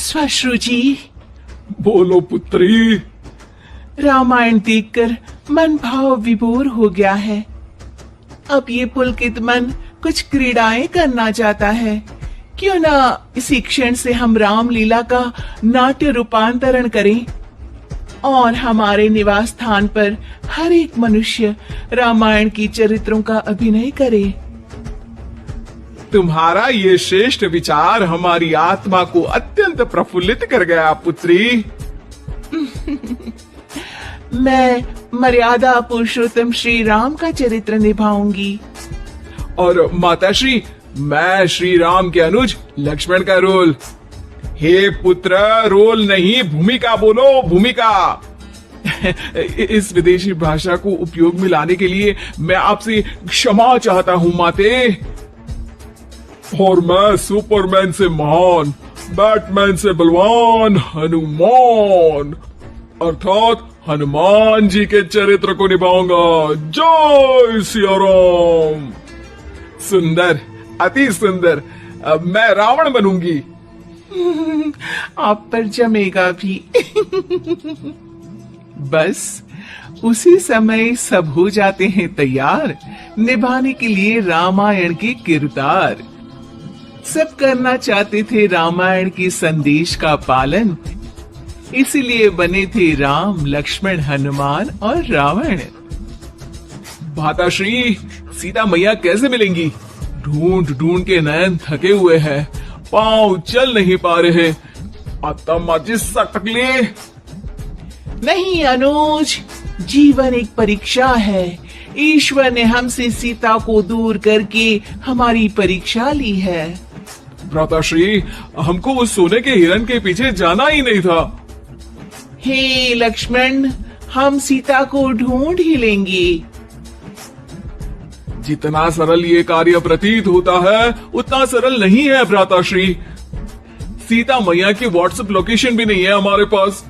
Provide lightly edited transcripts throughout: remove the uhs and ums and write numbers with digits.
श्वश्रु जी, बोलो पुत्री। रामायण देखकर मन भाव विभोर हो गया है। अब ये पुलकित मन कुछ क्रीड़ाएं करना चाहता है। क्यों ना इसी क्षण से हम रामलीला का नाट्य रूपांतरण करें और हमारे निवास स्थान पर हर एक मनुष्य रामायण की चरित्रों का अभिनय करे। तुम्हारा ये श्रेष्ठ विचार हमारी आत्मा को अत्यंत प्रफुल्लित कर गया पुत्री। मैं मर्यादा पुरुषोत्तम श्री राम का चरित्र निभाऊंगी। और माताश्री, मैं श्री राम के अनुज लक्ष्मण का रोल। हे पुत्र, रोल नहीं भूमिका बोलो, भूमिका। इस विदेशी भाषा को उपयोग में लाने के लिए मैं आपसे क्षमा चाहता हूँ माते। और मैं सुपरमैन से महान, बैटमैन से बलवान हनुमान अर्थात हनुमान जी के चरित्र को निभाऊंगा। जय सिया राम। सुंदर, अति सुंदर। अब मैं रावण बनूंगी। आप पर जमेगा भी। बस उसी समय सब हो जाते हैं तैयार निभाने के लिए रामायण के किरदार। सब करना चाहते थे रामायण के संदेश का पालन, इसीलिए बने थे राम, लक्ष्मण, हनुमान और रावण। माताश्री, सीता मैया कैसे मिलेंगी? ढूंढ ढूंढ के नयन थके हुए हैं, पांव चल नहीं पा रहे। सकले नहीं अनुज, जीवन एक परीक्षा है। ईश्वर ने हमसे सीता को दूर करके हमारी परीक्षा ली है। भ्राताश्री, हमको उस सोने के हिरण के पीछे जाना ही नहीं था। हे लक्ष्मण, हम सीता को ढूंढ ही लेंगे। जितना सरल ये कार्य प्रतीत होता है उतना सरल नहीं है भ्राताश्री। सीता मैया की व्हाट्सएप लोकेशन भी नहीं है हमारे पास।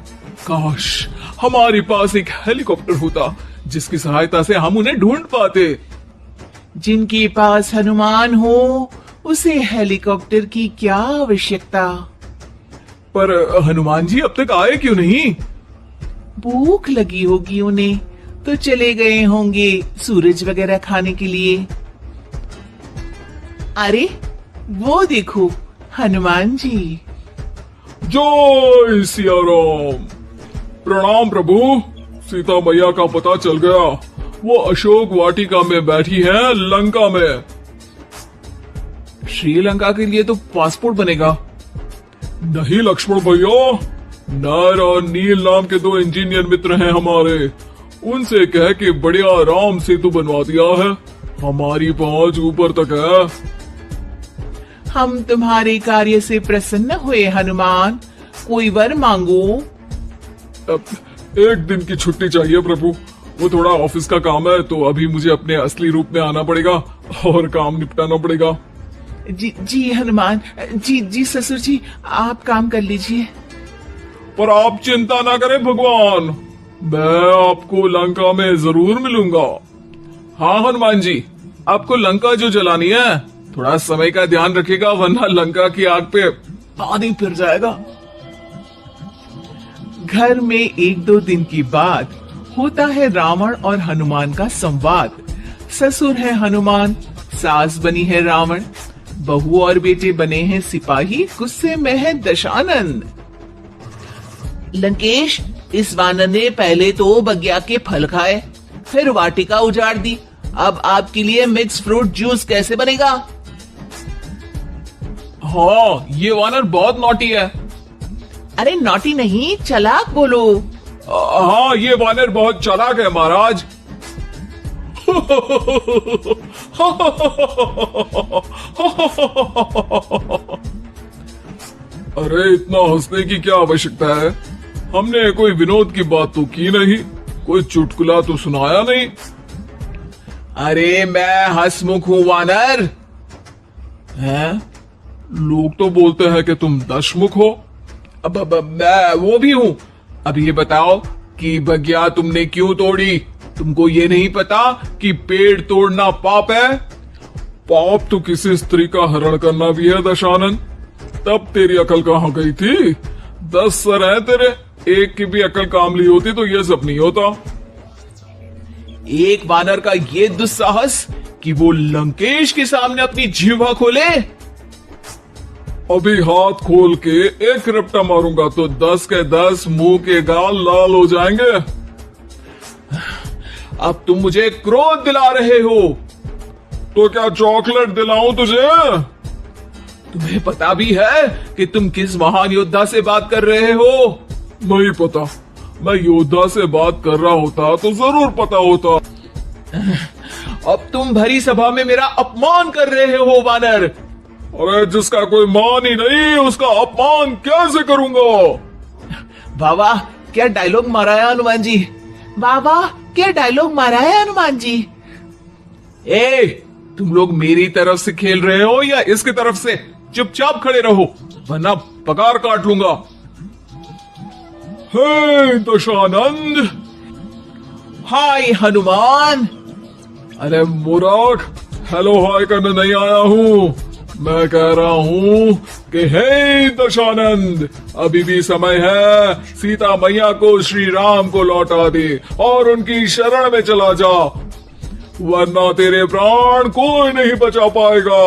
काश हमारे पास एक हेलीकॉप्टर होता जिसकी सहायता से हम उन्हें ढूंढ पाते। जिनके पास हनुमान हो उसे हेलीकॉप्टर की क्या आवश्यकता। पर हनुमान जी अब तक आए क्यों नहीं? भूख लगी होगी उन्हें, तो चले गए होंगे सूरज वगैरह खाने के लिए। अरे वो देखो हनुमान जी। जय सिया राम। प्रणाम प्रभु। सीता मैया का पता चल गया, वो अशोक वाटिका में बैठी है लंका में। श्रीलंका के लिए तो पासपोर्ट बनेगा। नहीं लक्ष्मण भैया, नर और नील नाम के दो इंजीनियर मित्र हैं हमारे, उनसे कह के बढ़िया राम सेतु बनवा दिया है। हमारी पहुंच ऊपर तक है। हम तुम्हारे कार्य से प्रसन्न हुए हनुमान, कोई वर मांगो। एक दिन की छुट्टी चाहिए प्रभु, वो थोड़ा ऑफिस का काम है, तो अभी मुझे अपने असली रूप में आना पड़ेगा और काम निपटाना पड़ेगा। जी हनुमान जी ससुर जी, आप काम कर लीजिए। पर आप चिंता ना करें भगवान, मैं आपको लंका में जरूर मिलूंगा। हाँ हनुमान जी, आपको लंका जो जलानी है थोड़ा समय का ध्यान रखिएगा, वरना लंका की आग पे पानी फिर जाएगा। घर में एक दो दिन की बात होता है रावण और हनुमान का संवाद। ससुर है हनुमान, सास बनी है रावण, बहू और बेटे बने हैं सिपाही, गुस्से में है दशानन। लंकेश, इस वानर ने पहले तो बगिया के फल खाए, फिर वाटिका उजाड़ दी, अब आपके लिए मिक्स फ्रूट जूस कैसे बनेगा? हाँ, ये वानर बहुत नॉटी है। अरे नॉटी नहीं, चालाक बोलो। हाँ, ये वानर बहुत चालाक है महाराज। अरे इतना हंसने की क्या आवश्यकता है? हमने कोई विनोद की बात तो की नहीं, कोई चुटकुला तो सुनाया नहीं। अरे मैं हंसमुख हूँ वानर। हैं? लोग तो बोलते हैं कि तुम दशमुख हो। अब मैं वो भी हूँ। अब ये बताओ कि बगिया तुमने क्यों तोड़ी? तुमको ये नहीं पता कि पेड़ तोड़ना पाप है? पाप तो किसी स्त्री का हरण करना भी है दशानन, तब तेरी अकल कहाँ गई थी? 10 सर हैं तेरे, एक की भी अकल काम ली होती तो ये सब नहीं होता। एक वानर का ये दुस्साहस कि वो लंकेश के सामने अपनी जीवा खोले। अभी हाथ खोल के एक रपटा मारूंगा तो 10 के 10 मुंह के गाल लाल हो जाएंगे। अब तुम मुझे क्रोध दिला रहे हो। तो क्या चॉकलेट दिलाऊं तुझे? तुम्हें पता भी है कि तुम किस महान योद्धा से बात कर रहे हो? नहीं पता। मैं योद्धा से बात कर रहा होता तो जरूर पता होता। अब तुम भरी सभा में मेरा अपमान कर रहे हो वानर। अरे जिसका कोई मान ही नहीं उसका अपमान कैसे करूंगा? वाह वाह, क्या डायलॉग मारा है हनुमान जी। वाह वाह, क्या डायलॉग मारा है हनुमान जी। ए, तुम लोग मेरी तरफ से खेल रहे हो या इसकी तरफ से? चुपचाप खड़े रहो वरना पगार काट लूंगा। हे दशानंद। हाय हनुमान। अरे मूर्ख, हेलो हाय करने नहीं आया हूँ। मैं कह रहा हूँ कि हे दशानंद, अभी भी समय है, सीता मैया को श्री राम को लौटा दे और उनकी शरण में चला जा, वरना तेरे प्राण कोई नहीं बचा पाएगा।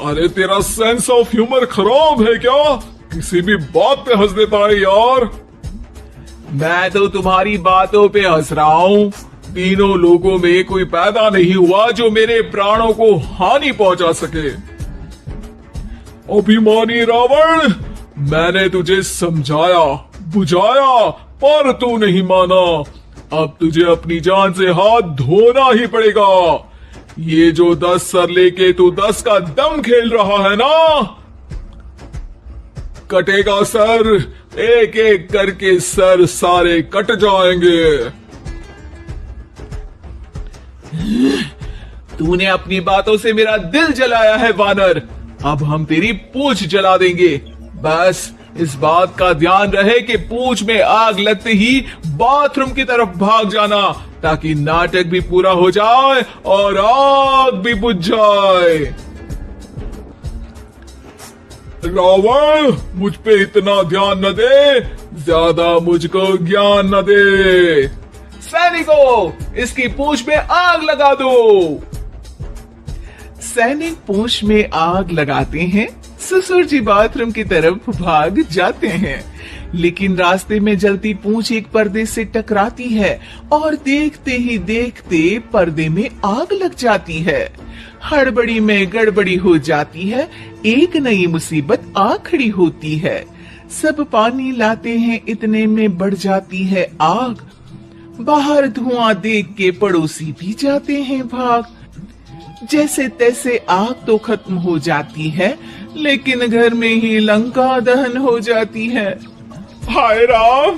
अरे तेरा सेंस ऑफ ह्यूमर खराब है क्या? किसी भी बात पे हंस देता है यार। मैं तो तुम्हारी बातों पे हंस रहा हूँ। तीनों लोगों में कोई पैदा नहीं हुआ जो मेरे प्राणों को हानि पहुंचा सके। अभिमानी रावण, मैंने तुझे समझाया बुझाया पर तू नहीं माना। अब तुझे अपनी जान से हाथ धोना ही पड़ेगा। ये जो 10 सर लेके तू 10 का दम खेल रहा है ना, कटेगा सर। एक एक करके सर सारे कट जाएंगे। तूने अपनी बातों से मेरा दिल जलाया है वानर। अब हम तेरी पूंछ जला देंगे। बस इस बात का ध्यान रहे कि पूंछ में आग लगते ही बाथरूम की तरफ भाग जाना, ताकि नाटक भी पूरा हो जाए और आग भी बुझ जाए। रावण, मुझ पे इतना ध्यान न दे, ज्यादा मुझको ज्ञान न दे। सैनिकों, इसकी पूंछ में आग लगा दो। सैनिक पूंछ में आग लगाते हैं। ससुर जी बाथरूम की तरफ भाग जाते हैं, लेकिन रास्ते में जलती पूंछ एक पर्दे से टकराती है और देखते ही देखते पर्दे में आग लग जाती है। हड़बड़ी में गड़बड़ी हो जाती है। एक नई मुसीबत आ खड़ी होती है। सब पानी लाते हैं, इतने में बढ़ जाती है आग। बाहर धुआं देख के पड़ोसी भी जाते हैं भाग। जैसे तैसे आग तो खत्म हो जाती है, लेकिन घर में ही लंका दहन हो जाती है। हाय राम।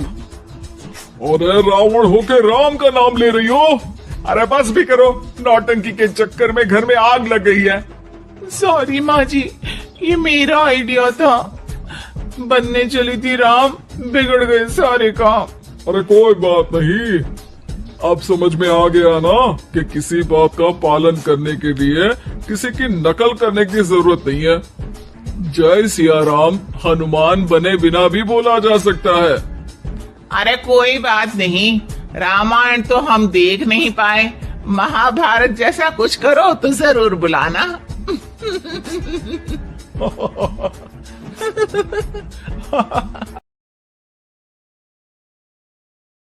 अरे रावण होके राम का नाम ले रही हो? अरे बस भी करो, नौटंकी के चक्कर में घर में आग लग गई है। सॉरी माँ जी, ये मेरा आइडिया था। बनने चली थी राम, बिगड़ गए सारे काम। अरे कोई बात नहीं, अब समझ में आ गया ना कि किसी बात का पालन करने के लिए किसी की नकल करने की जरूरत नहीं है। जय सिया राम हनुमान बने बिना भी बोला जा सकता है। अरे कोई बात नहीं, रामायण तो हम देख नहीं पाए। महाभारत जैसा कुछ करो तो जरूर बुलाना।